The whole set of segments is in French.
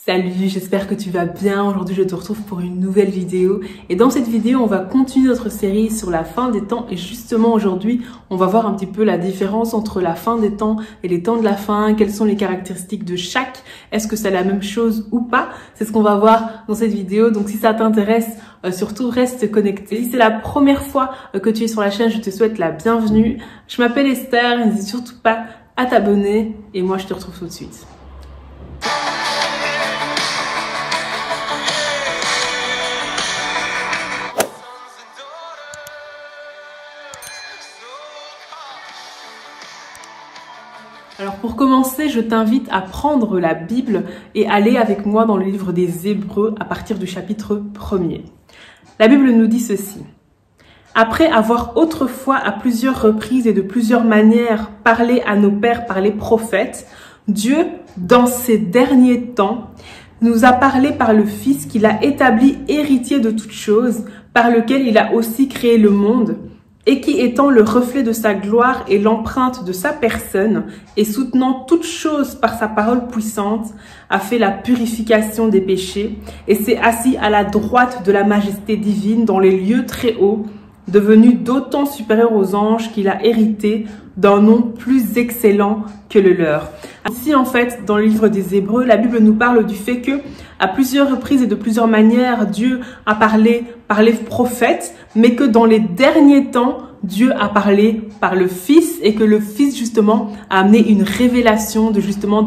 Salut, j'espère que tu vas bien. Aujourd'hui, je te retrouve pour une nouvelle vidéo. Et dans cette vidéo, on va continuer notre série sur la fin des temps. Et justement, aujourd'hui, on va voir un petit peu la différence entre la fin des temps et les temps de la fin. Quelles sont les caractéristiques de chaque? Est-ce que c'est la même chose ou pas? C'est ce qu'on va voir dans cette vidéo. Donc, si ça t'intéresse, surtout reste connecté. Si c'est la première fois que tu es sur la chaîne, je te souhaite la bienvenue. Je m'appelle Esther. N'hésite surtout pas à t'abonner. Et moi, je te retrouve tout de suite. Alors pour commencer, je t'invite à prendre la Bible et aller avec moi dans le livre des Hébreux à partir du chapitre 1er. La Bible nous dit ceci. Après avoir autrefois à plusieurs reprises et de plusieurs manières parlé à nos pères par les prophètes, Dieu, dans ces derniers temps, nous a parlé par le Fils qu'il a établi héritier de toutes choses, par lequel il a aussi créé le monde, et qui étant le reflet de sa gloire et l'empreinte de sa personne, et soutenant toutes choses par sa parole puissante, a fait la purification des péchés, et s'est assis à la droite de la majesté divine dans les lieux très hauts, devenu d'autant supérieur aux anges qu'il a hérité d'un nom plus excellent que le leur. Ici, en fait, dans le livre des Hébreux, la Bible nous parle du fait que, à plusieurs reprises et de plusieurs manières, Dieu a parlé par les prophètes, mais que dans les derniers temps, Dieu a parlé par le Fils et que le Fils, justement, a amené une révélation de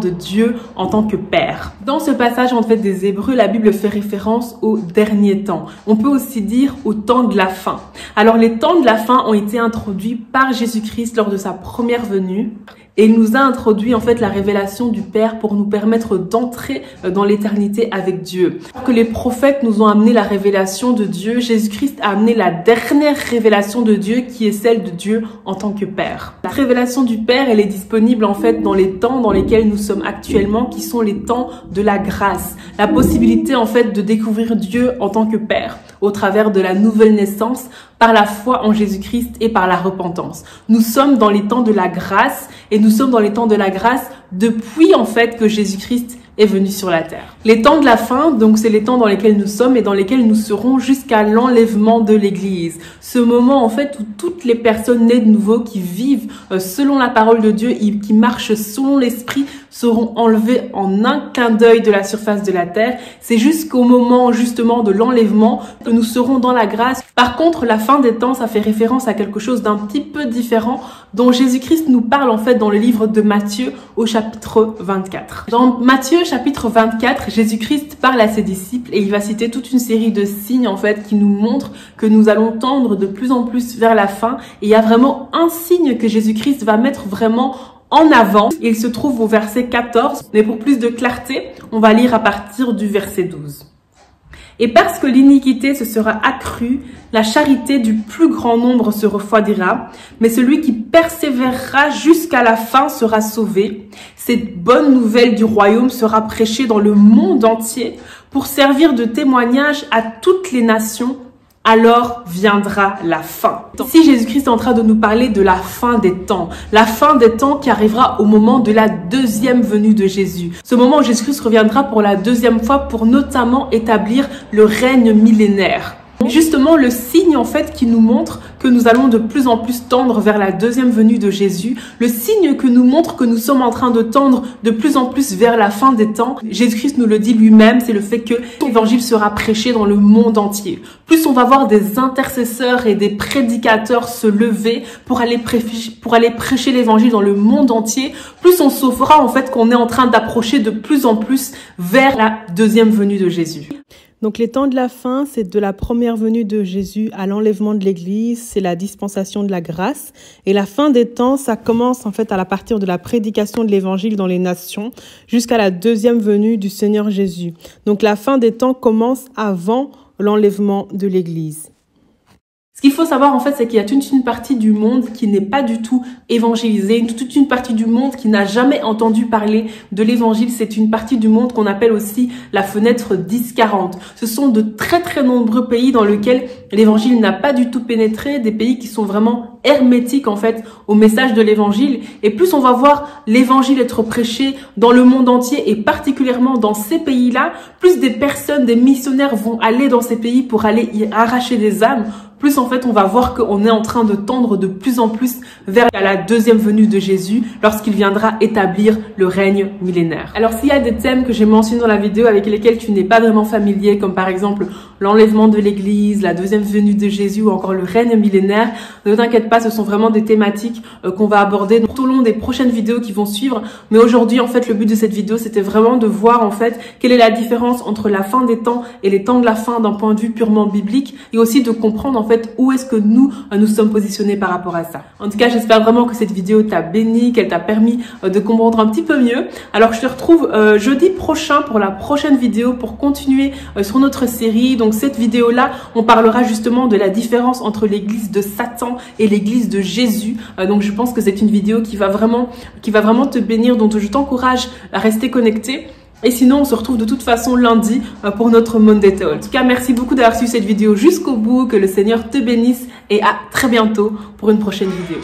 Dieu en tant que Père. Dans ce passage, en fait, des Hébreux, la Bible fait référence aux derniers temps. On peut aussi dire au temps de la fin. Alors, les temps de la fin ont été introduits par Jésus-Christ lors de sa première venue. Et il nous a introduit en fait la révélation du Père pour nous permettre d'entrer dans l'éternité avec Dieu. Que les prophètes nous ont amené la révélation de Dieu, Jésus-Christ a amené la dernière révélation de Dieu qui est celle de Dieu en tant que Père. La révélation du Père, elle est disponible en fait dans les temps dans lesquels nous sommes actuellement, qui sont les temps de la grâce. La possibilité en fait de découvrir Dieu en tant que Père au travers de la nouvelle naissance, par la foi en Jésus-Christ et par la repentance. Nous sommes dans les temps de la grâce et nous sommes dans les temps de la grâce depuis en fait que Jésus-Christ est venu sur la terre. Les temps de la fin, donc c'est les temps dans lesquels nous sommes et dans lesquels nous serons jusqu'à l'enlèvement de l'Église. Ce moment en fait où toutes les personnes nées de nouveau qui vivent selon la parole de Dieu et qui marchent selon l'Esprit seront enlevées en un clin d'œil de la surface de la terre. C'est jusqu'au moment justement de l'enlèvement que nous serons dans la grâce. Par contre, la fin des temps, ça fait référence à quelque chose d'un petit peu différent dont Jésus-Christ nous parle en fait dans le livre de Matthieu au chapitre 24. Dans Matthieu chapitre 24, Jésus-Christ parle à ses disciples et il va citer toute une série de signes en fait qui nous montrent que nous allons tendre de plus en plus vers la fin. Et il y a vraiment un signe que Jésus-Christ va mettre vraiment en avant. Il se trouve au verset 14, mais pour plus de clarté, on va lire à partir du verset 12. Et parce que l'iniquité se sera accrue, la charité du plus grand nombre se refroidira, mais celui qui persévérera jusqu'à la fin sera sauvé. Cette bonne nouvelle du royaume sera prêchée dans le monde entier pour servir de témoignage à toutes les nations. Alors viendra la fin. Ici, Jésus-Christ est en train de nous parler de la fin des temps qui arrivera au moment de la deuxième venue de Jésus. Ce moment où Jésus-Christ reviendra pour la deuxième fois pour notamment établir le règne millénaire. Justement, le signe en fait qui nous montre que nous allons de plus en plus tendre vers la deuxième venue de Jésus, le signe que nous montre que nous sommes en train de tendre de plus en plus vers la fin des temps, Jésus-Christ nous le dit lui-même, c'est le fait que l'évangile sera prêché dans le monde entier. Plus on va voir des intercesseurs et des prédicateurs se lever pour aller prêcher l'évangile dans le monde entier, plus on saura en fait qu'on est en train d'approcher de plus en plus vers la deuxième venue de Jésus. Donc les temps de la fin, c'est de la première venue de Jésus à l'enlèvement de l'Église, c'est la dispensation de la grâce. Et la fin des temps, ça commence en fait à partir de la prédication de l'Évangile dans les nations jusqu'à la deuxième venue du Seigneur Jésus. Donc la fin des temps commence avant l'enlèvement de l'Église. Ce qu'il faut savoir en fait, c'est qu'il y a toute une partie du monde qui n'est pas du tout évangélisée, toute une partie du monde qui n'a jamais entendu parler de l'évangile. C'est une partie du monde qu'on appelle aussi la fenêtre 10-40. Ce sont de très très nombreux pays dans lesquels l'évangile n'a pas du tout pénétré, des pays qui sont vraiment hermétiques en fait au message de l'évangile. Et plus on va voir l'évangile être prêché dans le monde entier et particulièrement dans ces pays-là, plus des personnes, des missionnaires vont aller dans ces pays pour aller y arracher des âmes. Plus en fait on va voir qu'on est en train de tendre de plus en plus vers la deuxième venue de Jésus lorsqu'il viendra établir le règne millénaire. Alors s'il y a des thèmes que j'ai mentionnés dans la vidéo avec lesquels tu n'es pas vraiment familier, comme par exemple l'enlèvement de l'église, la deuxième venue de Jésus ou encore le règne millénaire, ne t'inquiète pas, ce sont vraiment des thématiques qu'on va aborder tout au long des prochaines vidéos qui vont suivre. Mais aujourd'hui en fait le but de cette vidéo c'était vraiment de voir en fait quelle est la différence entre la fin des temps et les temps de la fin d'un point de vue purement biblique, et aussi de comprendre en fait où est-ce que nous sommes positionnés par rapport à ça. En tout cas, j'espère vraiment que cette vidéo t'a béni, qu'elle t'a permis de comprendre un petit peu mieux. Alors, je te retrouve jeudi prochain pour la prochaine vidéo pour continuer sur notre série. Donc, cette vidéo-là, on parlera justement de la différence entre l'église de Satan et l'église de Jésus. Donc, je pense que c'est une vidéo qui va vraiment te bénir. Donc, je t'encourage à rester connecté. Et sinon, on se retrouve de toute façon lundi pour notre Monday Talk. En tout cas, merci beaucoup d'avoir suivi cette vidéo jusqu'au bout. Que le Seigneur te bénisse et à très bientôt pour une prochaine vidéo.